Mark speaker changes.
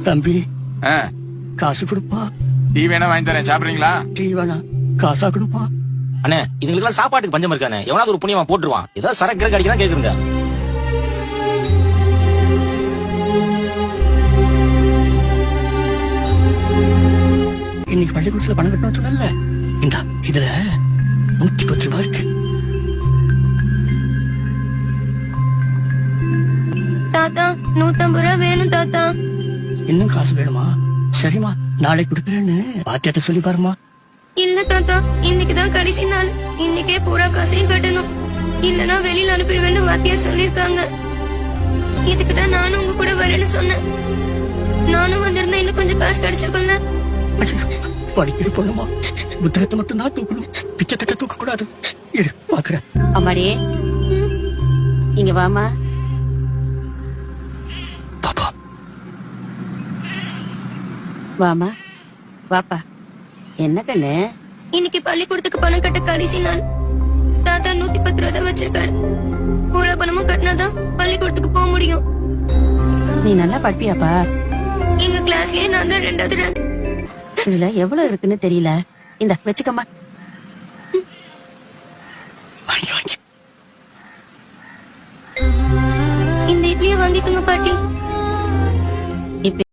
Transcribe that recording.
Speaker 1: தம்பி
Speaker 2: ஆ,
Speaker 1: காசு கொடுப்பா.
Speaker 2: டீ வேணா வாங்கி தரேன், சாப்பிடுறீங்களா?
Speaker 1: டீ வேணா, காசா கொடுப்பா.
Speaker 3: அண்ணே இதுங்களுக்கு எல்லாம் சாப்பாட்டுக்கு பஞ்சம் இருக்கானே, எவனாவது ஒரு புண்ணியமா போட்டுருவான். ஏதாவது சரக்கு அடிக்கலாம் கேக்குறீங்க.
Speaker 1: இன்னைக்கு பள்ளிக்கூடத்துல பணம் கட்டணும் சொன்னல, இந்த இதுல 110 ரூபாய் இருக்கு.
Speaker 4: தாத்தா 150 ரூபா வேணும் தாத்தா.
Speaker 1: இன்னும் காசு வேணுமா? சரிம்மா, நாளைக்கு கொடுக்குறேன்னு பாத்தியாட்ட சொல்லி பாருமா.
Speaker 4: இல்ல தாத்தா, இன்னைக்குதான் கடைசி நாள். இன்னைக்கே பூரா காசையும் கட்டணும், இல்லனா வெளியில அனுப்பிடுவேன்னு வாத்தியார் சொல்லிருக்காங்க. இதுக்குதான் நானும் உங்க கூட வரேன்னு சொன்னேன். நானும் வந்திருந்தா இன்னும் கொஞ்சம் காசு கிடைச்சிருக்கும்ல.
Speaker 1: படிக்கிற பொண்ணுமா, புத்தகத்தை மட்டும் நான் தூக்கணும், பிச்சை தட்ட தூக்க கூடாது. இரு பாக்குறேன்.
Speaker 5: அம்மாடி இங்க வாமா.
Speaker 1: பாப்பா
Speaker 5: வாமா வாப்பா. என்ன கண்ணு?
Speaker 4: இன்னைக்கு பள்ளிக்கூடத்துக்கு பணம் கட்ட கடைசி நாள். தாத்தா 110 ரூபா தான் வச்சிருக்காரு. பூரா பணமும் கட்டினாதான் பள்ளிக்கூடத்துக்கு போக முடியும்.
Speaker 5: நீ நல்லா படிப்பியாப்பா?
Speaker 4: எங்க கிளாஸ்லயே நான் தான் 2வது ரேங்க்.
Speaker 5: இதுல எவ்வளவு இருக்குன்னு தெரியல. இந்த வச்சுக்கம்மா.
Speaker 1: வாங்கி வாங்கி.
Speaker 4: இந்த இட்லியை வாங்கிக்கோங்க பாட்டி.